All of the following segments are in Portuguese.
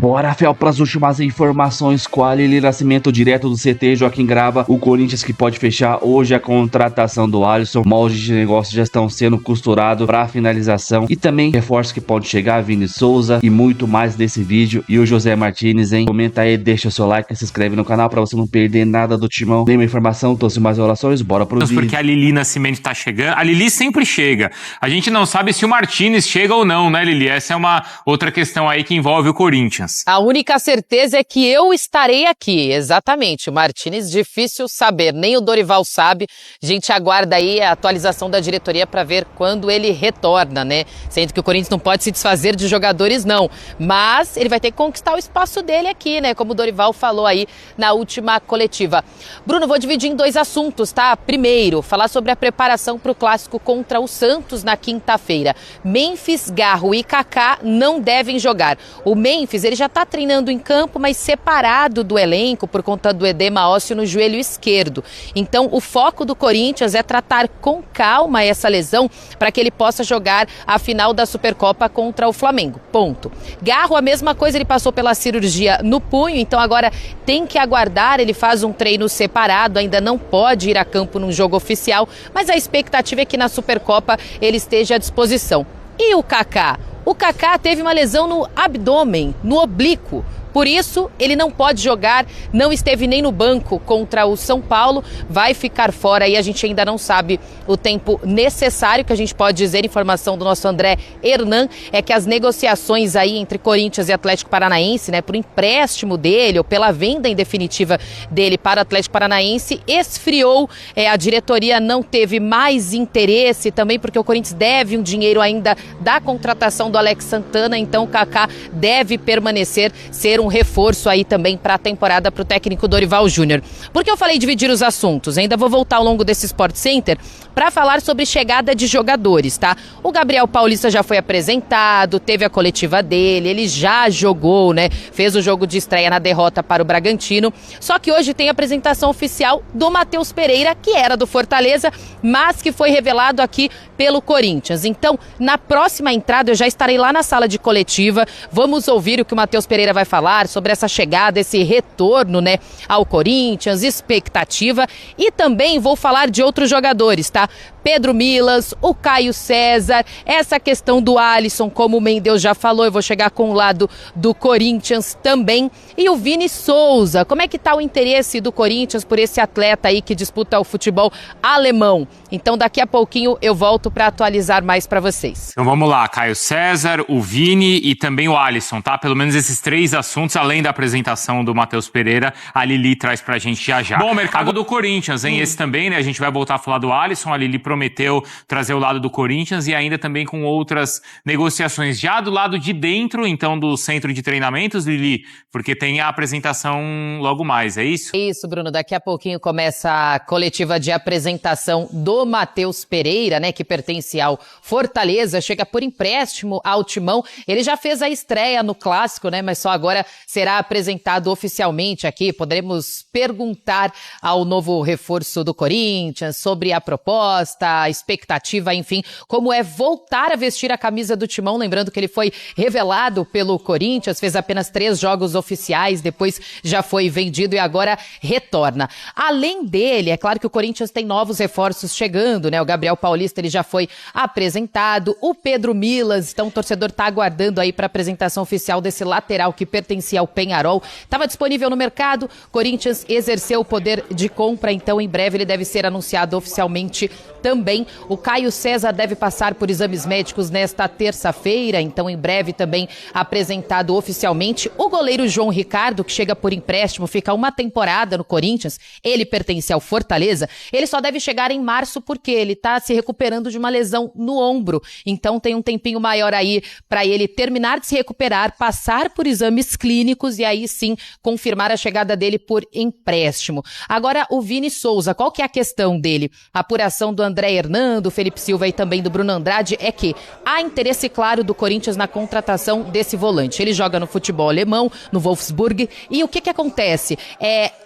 Bora, Fel, para as últimas informações com a Lili Nascimento, direto do CT. Joaquim grava o Corinthians que pode fechar hoje a contratação do Alisson. Moldes de negócios já estão sendo costurados para a finalização e também reforços que pode chegar, Vini Souza e muito mais desse vídeo. E o José Martinez, hein? Comenta aí, deixa o seu like, se inscreve no canal para você não perder nada do Timão. Nenhuma informação, trouxe mais relações, bora pro vídeo. Porque a Lili Nascimento tá chegando, a Lili sempre chega. A gente não sabe se o Martinez chega ou não, né, Lili? Essa é uma outra questão aí que envolve o Corinthians. A única certeza é que eu estarei aqui, exatamente. O Martinez, difícil saber, nem o Dorival sabe. A gente aguarda aí a atualização da diretoria para ver quando ele retorna, né? Sendo que o Corinthians não pode se desfazer de jogadores, não. Mas ele vai ter que conquistar o espaço dele aqui, né? Como o Dorival falou aí na última coletiva. Bruno, vou dividir em dois assuntos, tá? Primeiro, falar sobre a preparação para o clássico contra o Santos na quinta-feira. Memphis, Garro e Kaká não devem jogar. O Memphis, ele já está treinando em campo, mas separado do elenco por conta do edema ósseo no joelho esquerdo. Então, o foco do Corinthians é tratar com calma essa lesão para que ele possa jogar a final da Supercopa contra o Flamengo. Ponto. Garro, a mesma coisa, ele passou pela cirurgia no punho, então agora tem que aguardar, ele faz um treino separado, ainda não pode ir a campo num jogo oficial, mas a expectativa é que na Supercopa ele esteja à disposição. E o Kaká? O Kaká teve uma lesão no abdômen, no oblíquo. Por isso, ele não pode jogar, não esteve nem no banco contra o São Paulo, vai ficar fora e a gente ainda não sabe o tempo necessário. Que a gente pode dizer, informação do nosso André Hernan, é que as negociações aí entre Corinthians e Atlético Paranaense, né, por empréstimo dele ou pela venda em definitiva dele para o Atlético Paranaense, esfriou. A diretoria não teve mais interesse, também porque o Corinthians deve um dinheiro ainda da contratação do Alex Santana, então o Kaká deve permanecer, ser um reforço aí também para a temporada para o técnico Dorival Júnior. Por que eu falei dividir os assuntos? Ainda vou voltar ao longo desse Sport Center para falar sobre chegada de jogadores, tá? O Gabriel Paulista já foi apresentado, teve a coletiva dele, ele já jogou, né? Fez o jogo de estreia na derrota para o Bragantino. Só que hoje tem a apresentação oficial do Matheus Pereira, que era do Fortaleza, mas que foi revelado aqui pelo Corinthians. Então, na próxima entrada, eu já estarei lá na sala de coletiva. Vamos ouvir o que o Matheus Pereira vai falar sobre essa chegada, esse retorno, né, ao Corinthians, expectativa, e também vou falar de outros jogadores, tá? Pedro Milas, o Caio César, essa questão do Alisson, como o Mendel já falou, eu vou chegar com o lado do Corinthians também, e o Vini Souza, como é que tá o interesse do Corinthians por esse atleta aí que disputa o futebol alemão? Então daqui a pouquinho eu volto para atualizar mais para vocês. Então vamos lá, Caio César, o Vini e também o Alisson, tá? Pelo menos esses três assuntos, além da apresentação do Matheus Pereira, a Lili traz pra gente já já. Bom, mercado do Corinthians, hein? Esse também, né? A gente vai voltar a falar do Alisson, a Lili prometeu trazer o lado do Corinthians e ainda também com outras negociações já do lado de dentro, então, do centro de treinamentos, Lili, porque tem a apresentação logo mais, é isso? Isso, Bruno, daqui a pouquinho começa a coletiva de apresentação do Matheus Pereira, né, que pertence ao Fortaleza, chega por empréstimo ao Timão. Ele já fez a estreia no Clássico, né, mas só agora será apresentado oficialmente aqui. Poderemos perguntar ao novo reforço do Corinthians sobre a proposta, a expectativa, enfim, como é voltar a vestir a camisa do Timão. Lembrando que ele foi revelado pelo Corinthians, fez apenas 3 jogos oficiais, depois já foi vendido e agora retorna. Além dele, é claro que o Corinthians tem novos reforços chegando, né? O Gabriel Paulista, ele já foi apresentado, o Pedro Milas, então o torcedor tá aguardando aí para apresentação oficial desse lateral que pertencia ao Peñarol. Estava disponível no mercado, Corinthians exerceu o poder de compra, então em breve ele deve ser anunciado oficialmente também. O Caio César deve passar por exames médicos nesta terça-feira, então em breve também apresentado oficialmente. O goleiro João Ricardo, que chega por empréstimo, fica uma temporada no Corinthians, ele pertence ao Fortaleza, ele só deve chegar em março porque ele está se recuperando de uma lesão no ombro, então tem um tempinho maior aí para ele terminar de se recuperar, passar por exames clínicos e aí sim confirmar a chegada dele por empréstimo. Agora o Vini Souza, qual que é a questão dele? A apuração do André Hernan, do Felipe Silva e também do Bruno Andrade é que há interesse claro do Corinthians na contratação desse volante. Ele joga no futebol alemão, no Wolfsburg, e o que acontece?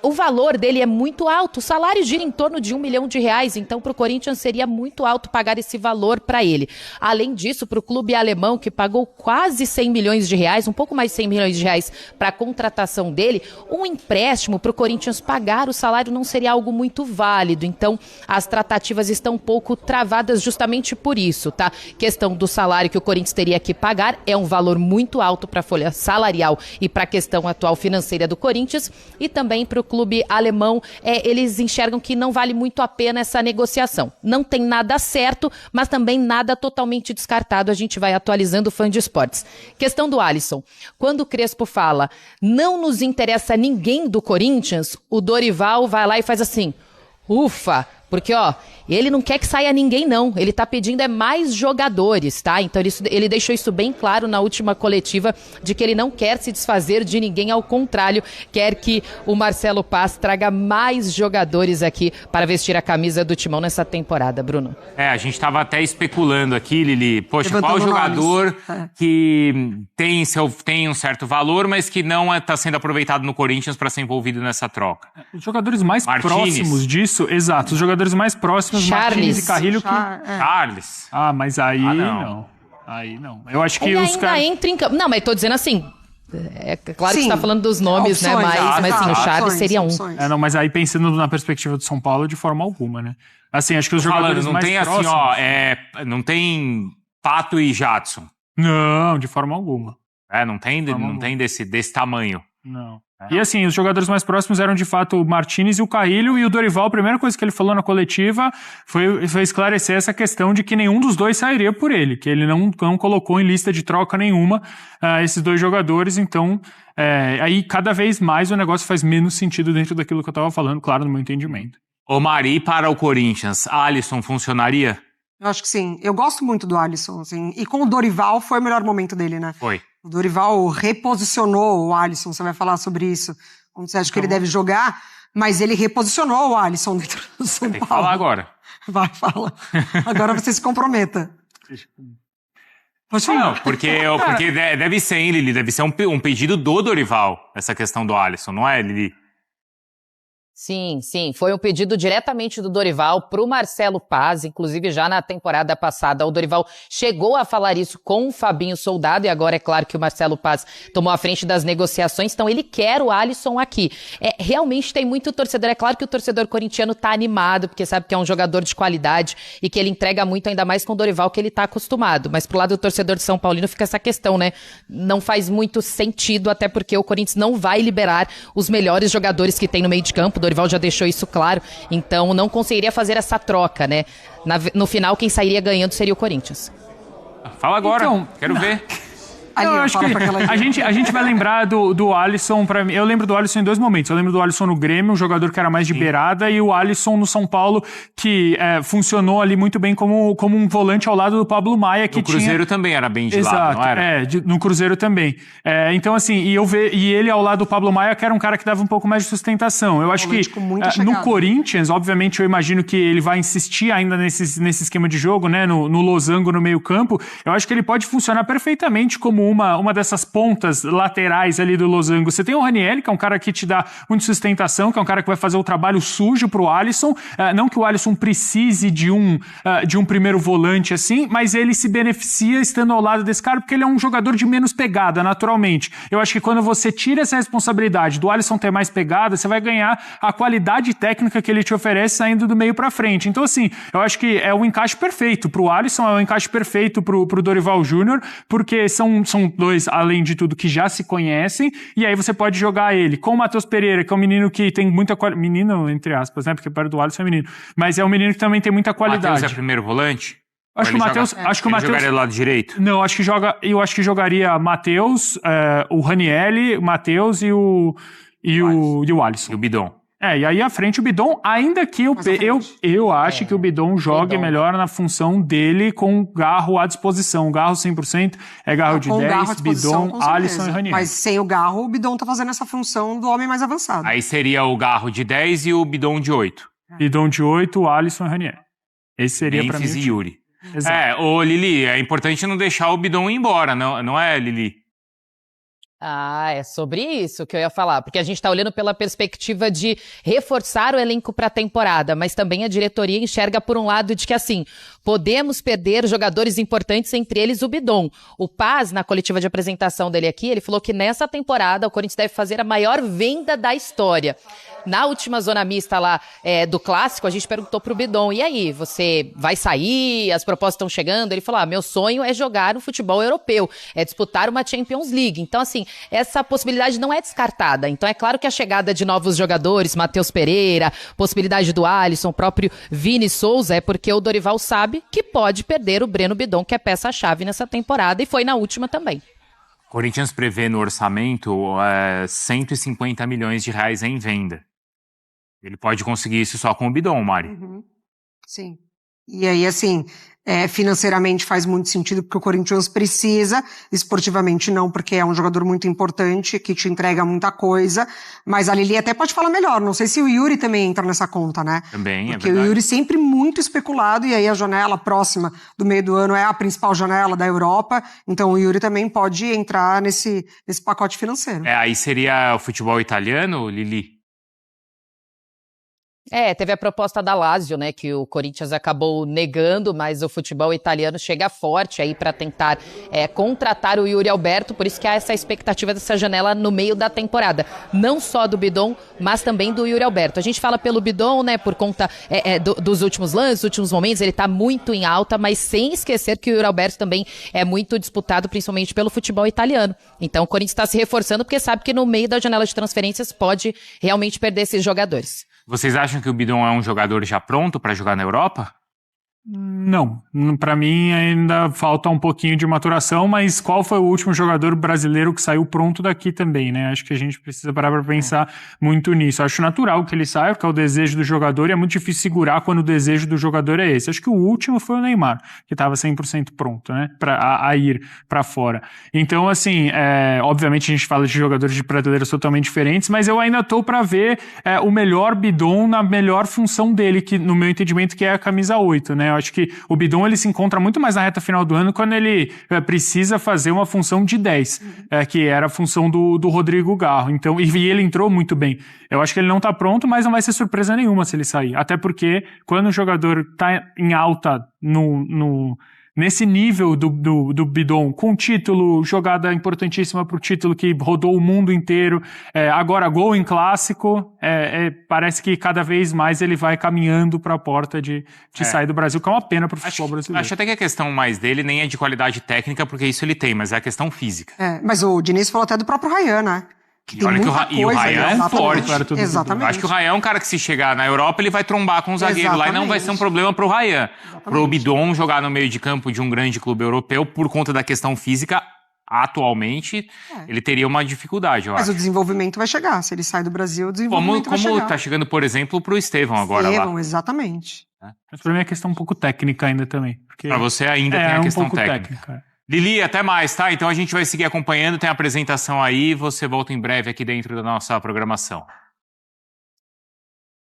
O valor dele é muito alto, o salário gira em torno de R$1 milhão, então então para o Corinthians seria muito alto pagar esse valor para ele. Além disso, para o clube alemão, que pagou quase 100 milhões de reais, um pouco mais de 100 milhões de reais para a contratação dele, um empréstimo para o Corinthians pagar o salário não seria algo muito válido. Então, as tratativas estão um pouco travadas justamente por isso, tá? Questão do salário que o Corinthians teria que pagar é um valor muito alto para a folha salarial e para a questão atual financeira do Corinthians, e também para o clube alemão, eles enxergam que não vale muito a pena essa negociação. Não tem nada certo, mas também nada totalmente descartado. A gente vai atualizando o Fã de Esportes. Questão do Alisson. Quando o Crespo fala, não nos interessa ninguém do Corinthians, o Dorival vai lá e faz assim, ufa, porque, ele não quer que saia ninguém, não. Ele tá pedindo mais jogadores, tá? Então ele deixou isso bem claro na última coletiva, de que ele não quer se desfazer de ninguém, ao contrário, quer que o Marcelo Paz traga mais jogadores aqui para vestir a camisa do Timão nessa temporada, Bruno. A gente tava até especulando aqui, Lili, poxa, qual jogador que tem um certo valor, mas que não está sendo aproveitado no Corinthians para ser envolvido nessa troca? Os jogadores mais próximos disso, exato, os jogadores mais próximos, Martins e Carrilho. Charles. Mas aí não. Aí não. Eu acho que ele os caras... entra em campo. Não, mas tô dizendo assim, é claro que você tá falando dos nomes, opções, né? Mas sim, o Charles seria um. Não, mas aí pensando na perspectiva do São Paulo, de forma alguma, né? Assim, acho que os jogadores não mais tem próximos... assim, não tem Pato e Jadson. Não, de forma alguma. Não tem desse tamanho. Não. E assim, os jogadores mais próximos eram de fato o Martins e o Carrilho, e o Dorival, a primeira coisa que ele falou na coletiva foi esclarecer essa questão de que nenhum dos dois sairia por ele, que ele não colocou em lista de troca nenhuma esses dois jogadores. Então aí cada vez mais o negócio faz menos sentido dentro daquilo que eu estava falando, claro, no meu entendimento. Ô Mari, para o Corinthians, Alisson funcionaria? Eu acho que sim. Eu gosto muito do Alisson, assim. E com o Dorival foi o melhor momento dele, né? Foi. O Dorival reposicionou o Alisson, você vai falar sobre isso, como você acha que ele deve jogar, mas ele reposicionou o Alisson dentro do São Paulo. Tem que falar agora. Vai, fala. Agora você se comprometa. Não, porque deve ser, hein, Lili? Deve ser um pedido do Dorival, essa questão do Alisson, não é, Lili? Sim, foi um pedido diretamente do Dorival para o Marcelo Paz, inclusive já na temporada passada o Dorival chegou a falar isso com o Fabinho Soldado, e agora é claro que o Marcelo Paz tomou a frente das negociações, então ele quer o Alisson aqui. Realmente tem muito torcedor, é claro que o torcedor corintiano tá animado, porque sabe que é um jogador de qualidade e que ele entrega muito, ainda mais com o Dorival, que ele tá acostumado, mas pro lado do torcedor de São Paulino fica essa questão, né? Não faz muito sentido, até porque o Corinthians não vai liberar os melhores jogadores que tem no meio de campo, o Dorival já deixou isso claro, então não conseguiria fazer essa troca, né? No final, quem sairia ganhando seria o Corinthians. Fala agora, quero ver. Eu acho que a gente vai lembrar do Alisson, pra mim. Eu lembro do Alisson em dois momentos. Eu lembro do Alisson no Grêmio, um jogador que era mais de beirada, e o Alisson no São Paulo, que funcionou ali muito bem como um volante ao lado do Pablo Maia. Que no Cruzeiro também era bem de lado, não era? No Cruzeiro também. Então, assim, e ele ao lado do Pablo Maia, que era um cara que dava um pouco mais de sustentação. Eu acho que no Corinthians, obviamente, eu imagino que ele vai insistir ainda nesse esquema de jogo, né? No losango no meio campo. Eu acho que ele pode funcionar perfeitamente como uma dessas pontas laterais ali do losango. Você tem o Ranieri, que é um cara que te dá muita sustentação, que é um cara que vai fazer o trabalho sujo pro Alisson. Não que o Alisson precise de um primeiro volante assim, mas ele se beneficia estando ao lado desse cara, porque ele é um jogador de menos pegada, naturalmente. Eu acho que quando você tira essa responsabilidade do Alisson ter mais pegada, você vai ganhar a qualidade técnica que ele te oferece saindo do meio pra frente. Então, assim, eu acho que é o encaixe perfeito pro Alisson, é o encaixe perfeito pro Dorival Júnior, porque são dois, além de tudo, que já se conhecem, e aí você pode jogar ele com o Matheus Pereira, que é um menino que tem muita qualidade. Menino, entre aspas, né? Porque perto do Alisson é menino. Mas é um menino que também tem muita qualidade. Matheus é primeiro volante? Acho que o Matheus. Jogaria do lado direito? Não, eu acho que jogaria Matheus, o Ranieri, o Matheus e o Alisson. E o Bidon. E aí à frente o Bidon, ainda que eu acho que o Bidon jogue melhor na função dele com o Garro à disposição. O Garro 100% é Garro de 10, Bidon, Alisson e Ranieri. Mas sem o Garro, o Bidon tá fazendo essa função do homem mais avançado. Aí seria o Garro de 10 e o Bidon de 8. Bidon de 8, Alisson e Ranieri. Esse seria pra mim. Memphis e Yuri. Exato. Lili, é importante não deixar o Bidon ir embora, não é, Lili? Ah, é sobre isso que eu ia falar, porque a gente está olhando pela perspectiva de reforçar o elenco para a temporada, mas também a diretoria enxerga por um lado de que, assim, podemos perder jogadores importantes, entre eles o Bidon. O Paz, na coletiva de apresentação dele aqui, ele falou que nessa temporada o Corinthians deve fazer a maior venda da história. Na última zona mista lá do Clássico, a gente perguntou pro Bidon, e aí, você vai sair? As propostas estão chegando? Ele falou, meu sonho é jogar no futebol europeu, é disputar uma Champions League. Então, assim, essa possibilidade não é descartada. Então, é claro que a chegada de novos jogadores, Matheus Pereira, possibilidade do Alisson, próprio Vini Souza, é porque o Dorival sabe que pode perder o Breno Bidon, que é peça-chave nessa temporada, e foi na última também. Corinthians prevê no orçamento 150 milhões de reais em venda. Ele pode conseguir isso só com o Bidon, Mari. Uhum. Sim. E aí, assim, financeiramente faz muito sentido porque o Corinthians precisa, esportivamente não, porque é um jogador muito importante, que te entrega muita coisa, mas a Lili até pode falar melhor, não sei se o Yuri também entra nessa conta, né? Também, porque é verdade. o Yuri sempre muito especulado, e aí a janela próxima do meio do ano é a principal janela da Europa, então o Yuri também pode entrar nesse pacote financeiro. Aí seria o futebol italiano, Lili? Teve a proposta da Lazio, né, que o Corinthians acabou negando, mas o futebol italiano chega forte aí para tentar contratar o Yuri Alberto, por isso que há essa expectativa dessa janela no meio da temporada, não só do Bidon, mas também do Yuri Alberto. A gente fala pelo Bidon, né, por conta dos últimos lances, dos últimos momentos, ele tá muito em alta, mas sem esquecer que o Yuri Alberto também é muito disputado, principalmente pelo futebol italiano. Então o Corinthians está se reforçando porque sabe que no meio da janela de transferências pode realmente perder esses jogadores. Vocês acham que o Bidon é um jogador já pronto para jogar na Europa? Não, para mim ainda falta um pouquinho de maturação, mas qual foi o último jogador brasileiro que saiu pronto daqui também, né? Acho que a gente precisa parar para pensar muito nisso. Acho natural que ele saia, porque é o desejo do jogador e é muito difícil segurar quando o desejo do jogador é esse. Acho que o último foi o Neymar, que estava 100% pronto, né? A ir para fora. Então, assim, obviamente a gente fala de jogadores de prateleiras totalmente diferentes, mas eu ainda tô para ver o melhor Bidon na melhor função dele, que no meu entendimento que é a camisa 8, né? Eu acho que o Bidon ele se encontra muito mais na reta final do ano quando ele precisa fazer uma função de 10, que era a função do Rodrigo Garro. Então, e ele entrou muito bem. Eu acho que ele não tá pronto, mas não vai ser surpresa nenhuma se ele sair. Até porque quando o jogador tá em alta nesse nível do Bidon, com título, jogada importantíssima pro título que rodou o mundo inteiro, agora gol em clássico, parece que cada vez mais ele vai caminhando para a porta de sair do Brasil, que é uma pena pro futebol brasileiro. Acho até que a questão mais dele nem é de qualidade técnica, porque isso ele tem, mas é a questão física. Mas o Diniz falou até do próprio Ryan, né? E olha que o Ryan é forte. Exatamente. Acho que o Ryan é um cara que se chegar na Europa, ele vai trombar com o zagueiro lá e não vai ser um problema pro Ryan. Pro Bidon jogar no meio de campo de um grande clube europeu, por conta da questão física, atualmente, ele teria uma dificuldade, eu acho. Mas o desenvolvimento vai chegar. Se ele sai do Brasil, o desenvolvimento vai chegar. Como tá chegando, por exemplo, pro Estevão agora lá. Estevão, exatamente. Mas pra mim é questão um pouco técnica ainda também. Pra você ainda tem a questão técnica. Lili, até mais, tá? Então a gente vai seguir acompanhando, tem a apresentação aí, você volta em breve aqui dentro da nossa programação.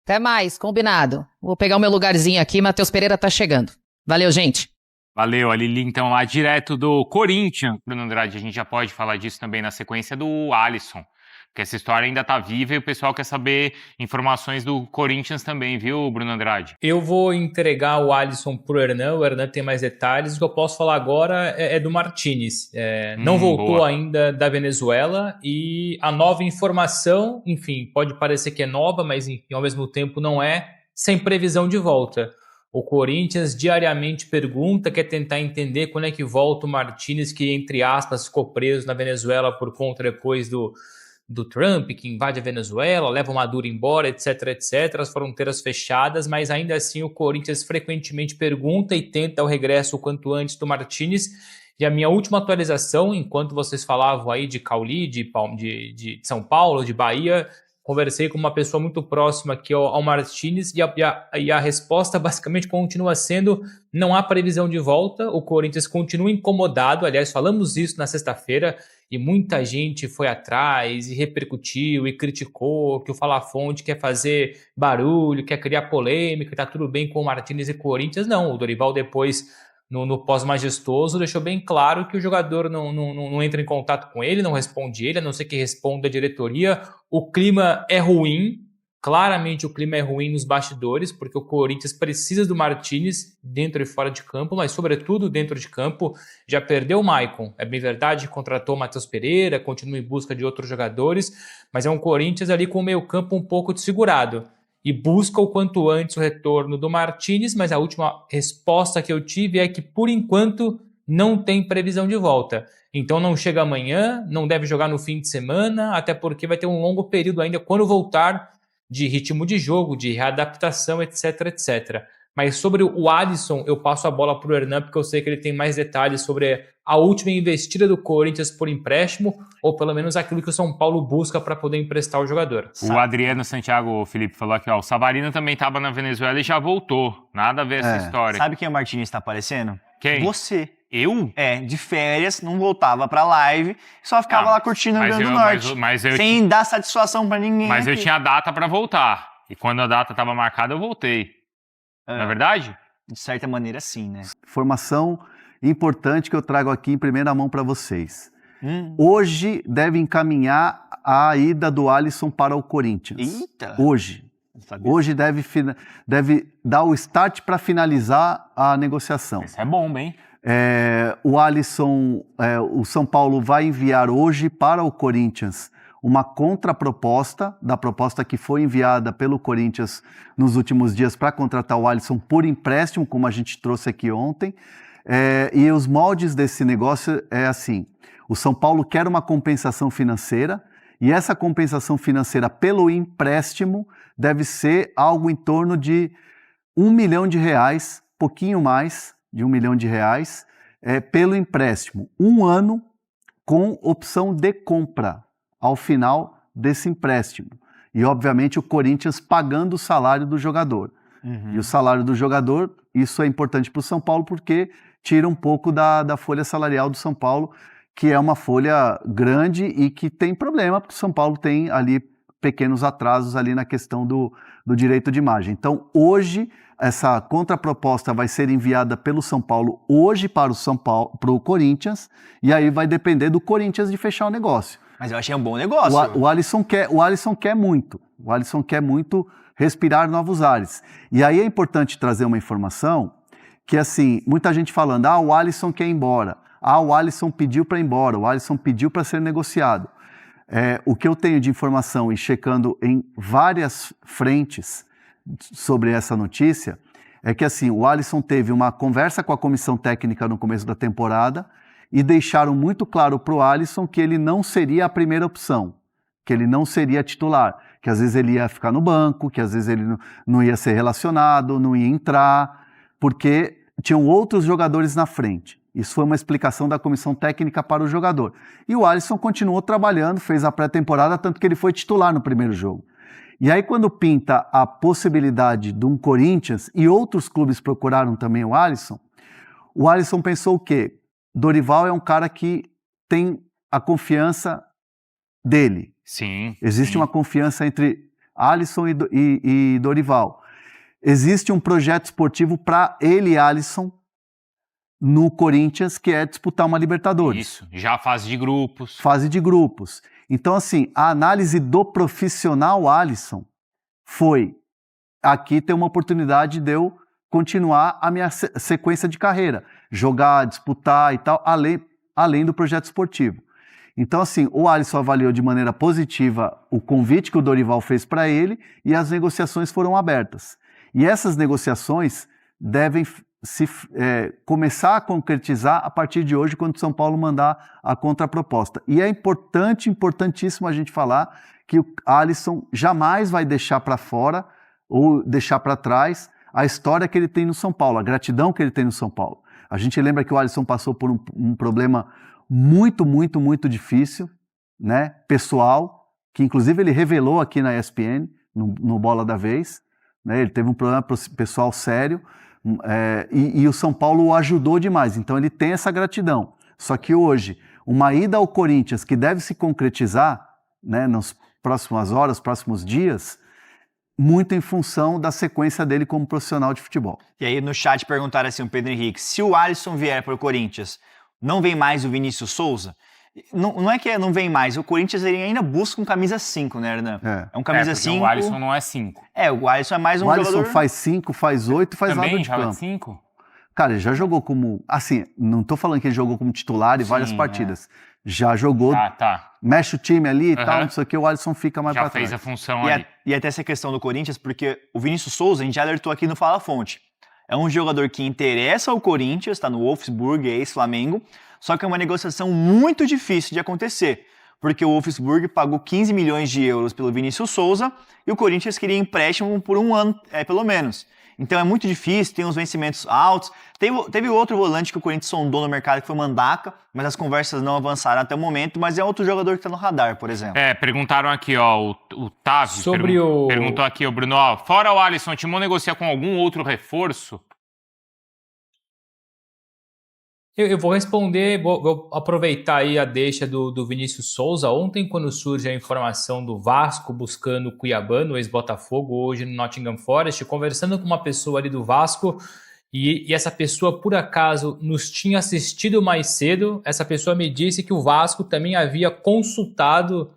Até mais, combinado. Vou pegar o meu lugarzinho aqui, Matheus Pereira tá chegando. Valeu, gente. Valeu, a Lili então lá direto do Corinthians. Bruno Andrade, a gente já pode falar disso também na sequência do Alisson. Porque essa história ainda tá viva e o pessoal quer saber informações do Corinthians também, viu, Bruno Andrade? Eu vou entregar o Alisson pro Hernan, o Hernan tem mais detalhes. O que eu posso falar agora é do Martínez. Não voltou ainda da Venezuela e a nova informação, enfim, pode parecer que é nova, mas enfim, ao mesmo tempo não é, sem previsão de volta. O Corinthians diariamente pergunta, quer tentar entender quando é que volta o Martínez, que, entre aspas, ficou preso na Venezuela por conta depois do Trump, que invade a Venezuela, leva o Maduro embora, etc, etc, as fronteiras fechadas, mas ainda assim o Corinthians frequentemente pergunta e tenta o regresso o quanto antes do Martínez. E a minha última atualização, enquanto vocês falavam aí de Cauli, de São Paulo, de Bahia, conversei com uma pessoa muito próxima aqui ao Martínez e a resposta basicamente continua sendo: não há previsão de volta, o Corinthians continua incomodado. Aliás, falamos isso na sexta-feira e muita gente foi atrás e repercutiu e criticou que o Fala Fonte quer fazer barulho, quer criar polêmica, tá tudo bem com o Martínez e Corinthians. Não, o Dorival depois no pós-majestoso, deixou bem claro que o jogador não entra em contato com ele, não responde ele, a não ser que responda a diretoria. O clima é ruim, claramente o clima é ruim nos bastidores, porque o Corinthians precisa do Martínez dentro e fora de campo, mas sobretudo dentro de campo. Já perdeu o Maicon, é bem verdade, contratou o Matheus Pereira, continua em busca de outros jogadores, mas é um Corinthians ali com o meio campo um pouco desfigurado. E busca o quanto antes o retorno do Martínez, mas a última resposta que eu tive é que, por enquanto, não tem previsão de volta. Então não chega amanhã, não deve jogar no fim de semana, até porque vai ter um longo período ainda quando voltar de ritmo de jogo, de readaptação, etc, etc. Mas sobre o Alisson, eu passo a bola para o Hernan, porque eu sei que ele tem mais detalhes sobre a última investida do Corinthians por empréstimo, ou pelo menos aquilo que o São Paulo busca para poder emprestar o jogador. O Adriano Santiago, o Felipe, falou aqui, ó, o Savarino também estava na Venezuela e já voltou. Nada a ver essa história. Sabe quem o Martínez está aparecendo? Quem? Você. Eu? De férias, não voltava pra live, só ficava lá curtindo o Rio Grande do Norte. Sem dar satisfação pra ninguém. Mas aqui. eu tinha data pra voltar. E quando a data estava marcada, eu voltei. Não é verdade? De certa maneira, sim, né? Informação importante que eu trago aqui em primeira mão para vocês. Hoje deve encaminhar a ida do Alisson para o Corinthians. Eita! Hoje deve dar o start para finalizar a negociação. Isso é bom, bem. O Alisson, o São Paulo vai enviar hoje para o Corinthians uma contraproposta da proposta que foi enviada pelo Corinthians nos últimos dias para contratar o Alisson por empréstimo, como a gente trouxe aqui ontem. E os moldes desse negócio é assim: o São Paulo quer uma compensação financeira, e essa compensação financeira pelo empréstimo deve ser algo em torno de R$1 milhão, pouquinho mais de R$1 milhão, pelo empréstimo. 1 ano com opção de compra ao final desse empréstimo. E, obviamente, o Corinthians pagando o salário do jogador. E o salário do jogador, isso é importante para o São Paulo porque tira um pouco da folha salarial do São Paulo, que é uma folha grande e que tem problema, porque o São Paulo tem ali pequenos atrasos ali na questão do direito de imagem. Então, hoje, essa contraproposta vai ser enviada pelo São Paulo hoje para o Corinthians, e aí vai depender do Corinthians de fechar o negócio. Mas eu achei um bom negócio. O Alisson quer muito. O Alisson quer muito respirar novos ares. E aí é importante trazer uma informação que, assim, muita gente falando, o Alisson quer ir embora. O Alisson pediu para ir embora. O Alisson pediu para ser negociado. O que eu tenho de informação e checando em várias frentes sobre essa notícia é que, assim, o Alisson teve uma conversa com a comissão técnica no começo da temporada e deixaram muito claro para o Alisson que ele não seria a primeira opção, que ele não seria titular, que às vezes ele ia ficar no banco, que às vezes ele não ia ser relacionado, não ia entrar, porque tinham outros jogadores na frente. Isso foi uma explicação da comissão técnica para o jogador. E o Alisson continuou trabalhando, fez a pré-temporada, tanto que ele foi titular no primeiro jogo. E aí, quando pinta a possibilidade de um Corinthians, e outros clubes procuraram também o Alisson pensou o quê? Dorival é um cara que tem a confiança dele. Sim. Existe uma confiança entre Alisson e Dorival. Existe um projeto esportivo para ele, Alisson, no Corinthians, que é disputar uma Libertadores. Isso, já fase de grupos. Fase de grupos. Então, assim, a análise do profissional Alisson foi: aqui tem uma oportunidade de eu continuar a minha sequência de carreira, jogar, disputar e tal, além do projeto esportivo. Então, assim, o Alisson avaliou de maneira positiva o convite que o Dorival fez para ele e as negociações foram abertas. E essas negociações devem começar a concretizar a partir de hoje, quando o São Paulo mandar a contraproposta. E é importantíssimo a gente falar que o Alisson jamais vai deixar para fora ou deixar para trás a história que ele tem no São Paulo, a gratidão que ele tem no São Paulo. A gente lembra que o Alisson passou por um problema muito, muito, muito difícil, né, pessoal, que inclusive ele revelou aqui na ESPN, no Bola da Vez, né, ele teve um problema pessoal sério, e o São Paulo o ajudou demais, então ele tem essa gratidão. Só que hoje, uma ida ao Corinthians que deve se concretizar, né, nas próximas horas, próximos dias, muito em função da sequência dele como profissional de futebol. E aí no chat perguntaram assim, o Pedro Henrique, se o Alisson vier para o Corinthians, não vem mais o Vinícius Souza? Não é que não vem mais, o Corinthians ele ainda busca um camisa 5, né, Hernan? É um camisa 5. O Alisson não é 5. O Alisson é mais um jogador... O Alisson faz 5, faz 8, faz lado de campo. Também joga 5? Cara, ele já jogou como... Assim, não tô falando que ele jogou como titular em várias partidas. Já jogou, mexe o time ali e tal, não sei o que, o Alisson fica mais pra trás. Já fez a função ali. E até essa questão do Corinthians, porque o Vinícius Souza, a gente já alertou aqui no Fala Fonte, é um jogador que interessa ao Corinthians, tá no Wolfsburg, ex-Flamengo, só que é uma negociação muito difícil de acontecer, porque o Wolfsburg pagou 15 milhões de euros pelo Vinícius Souza e o Corinthians queria empréstimo por um ano, pelo menos. Então é muito difícil, tem uns vencimentos altos. Teve outro volante que o Corinthians sondou no mercado, que foi o Mandaka, mas as conversas não avançaram até o momento, mas é outro jogador que está no radar, por exemplo. Perguntaram aqui, ó, o Tavi perguntou aqui, o Bruno, ó, fora o Alisson, o Timão negocia com algum outro reforço? Eu vou responder, vou aproveitar aí a deixa do Vinícius Souza. Ontem, quando surge a informação do Vasco buscando o Cuiabano, ex-Botafogo, hoje no Nottingham Forest, conversando com uma pessoa ali do Vasco, e essa pessoa, por acaso, nos tinha assistido mais cedo, essa pessoa me disse que o Vasco também havia consultado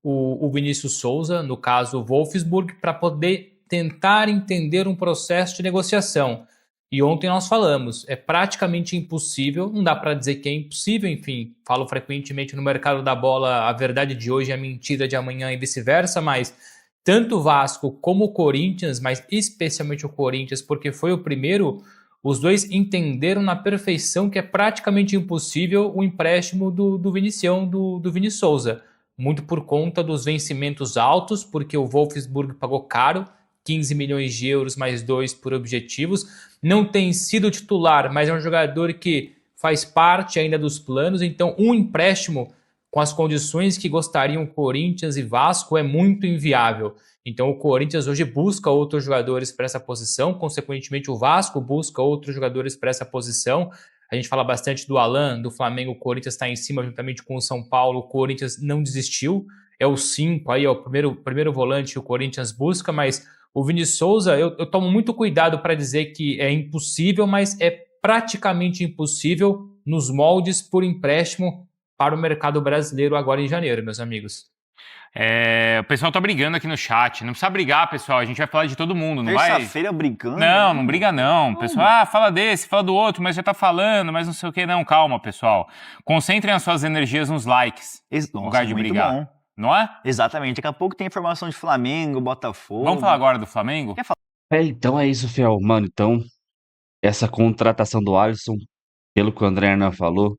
o Vinícius Souza, no caso o Wolfsburg, para poder tentar entender um processo de negociação. E ontem nós falamos, é praticamente impossível, não dá para dizer que é impossível, enfim, falo frequentemente no mercado da bola, a verdade de hoje é a mentira de amanhã e vice-versa, mas tanto o Vasco como o Corinthians, mas especialmente o Corinthians, porque foi o primeiro, os dois entenderam na perfeição que é praticamente impossível o empréstimo do Vinicião, do Vini Souza, muito por conta dos vencimentos altos, porque o Wolfsburg pagou caro, 15 milhões de euros mais 2 por objetivos, não tem sido titular, mas é um jogador que faz parte ainda dos planos, então um empréstimo com as condições que gostariam Corinthians e Vasco é muito inviável. Então o Corinthians hoje busca outros jogadores para essa posição, consequentemente o Vasco busca outros jogadores para essa posição. A gente fala bastante do Alan, do Flamengo, o Corinthians está em cima juntamente com o São Paulo, o Corinthians não desistiu, é o 5 aí, é o primeiro volante que o Corinthians busca, mas o Vini Souza, eu tomo muito cuidado para dizer que é impossível, mas é praticamente impossível nos moldes por empréstimo para o mercado brasileiro agora em janeiro, meus amigos. O pessoal tá brigando aqui no chat. Não precisa brigar, pessoal. A gente vai falar de todo mundo, não vai? Terça-feira brigando? Não briga não. Pessoal, fala desse, fala do outro, mas já tá falando, mas não sei o que. Não, calma, pessoal. Concentrem as suas energias nos likes, no lugar de brigar. Bom. Não é? Exatamente. Daqui a pouco tem informação de Flamengo, Botafogo. Vamos falar agora do Flamengo? Então é isso, Fiel. Mano, então, essa contratação do Alisson, pelo que o André Hernan falou,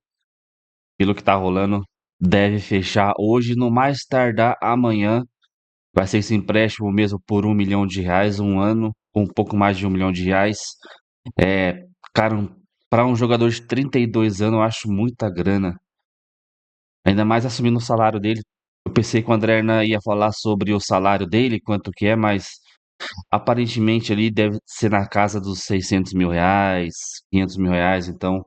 pelo que tá rolando, deve fechar hoje, no mais tardar amanhã. Vai ser esse empréstimo mesmo por R$1 milhão, um ano, com um pouco mais de R$1 milhão. Cara, para um jogador de 32 anos, eu acho muita grana. Ainda mais assumindo o salário dele. Eu pensei que o André Hernan ia falar sobre o salário dele, quanto que é, mas aparentemente ali deve ser na casa dos R$600 mil, R$500 mil, então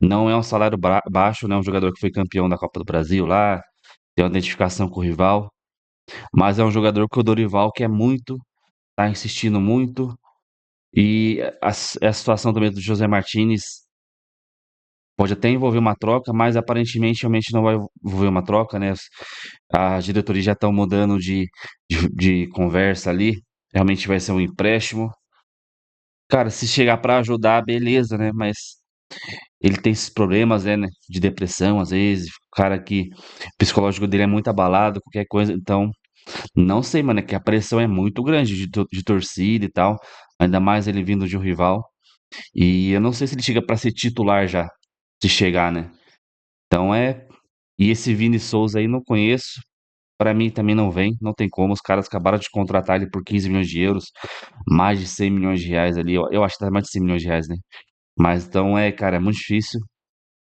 não é um salário baixo, né? Um jogador que foi campeão da Copa do Brasil lá, tem uma identificação com o rival, mas é um jogador que o Dorival quer muito, tá insistindo muito, e a situação também do José Martínez pode até envolver uma troca, mas aparentemente realmente não vai envolver uma troca, né? As diretorias já estão mudando de conversa ali. Realmente vai ser um empréstimo. Cara, se chegar para ajudar, beleza, né? Mas ele tem esses problemas, né? De depressão, às vezes. O cara que o psicológico dele é muito abalado, qualquer coisa. Então, não sei, mano, é que a pressão é muito grande de torcida e tal. Ainda mais ele vindo de um rival. E eu não sei se ele chega para ser titular já. Se chegar, né? Então E esse Vini Souza aí não conheço. Pra mim também não vem, não tem como. Os caras acabaram de contratar ele por 15 milhões de euros, mais de 100 milhões de reais ali. Eu acho que tá mais de 100 milhões de reais, né? Mas então cara, é muito difícil.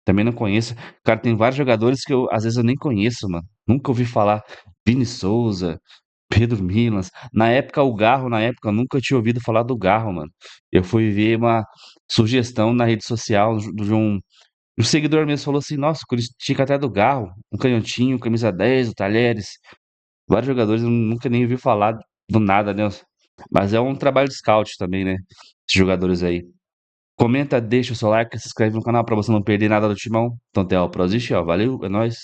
Também não conheço. Cara, tem vários jogadores que às vezes eu nem conheço, mano. Nunca ouvi falar. Vini Souza, Pedro Milas. O Garro, eu nunca tinha ouvido falar do Garro, mano. Eu fui ver uma sugestão na rede social de um seguidor mesmo, falou assim, nossa, o Corinthians tinha que até do Garro, um canhotinho, camisa 10, o Talheres. Vários jogadores eu nunca nem ouvi falar do nada, né? Mas é um trabalho de scout também, né? Esses jogadores aí. Comenta, deixa o seu like, se inscreve no canal pra você não perder nada do Timão. Então até o próximo, valeu, é nóis.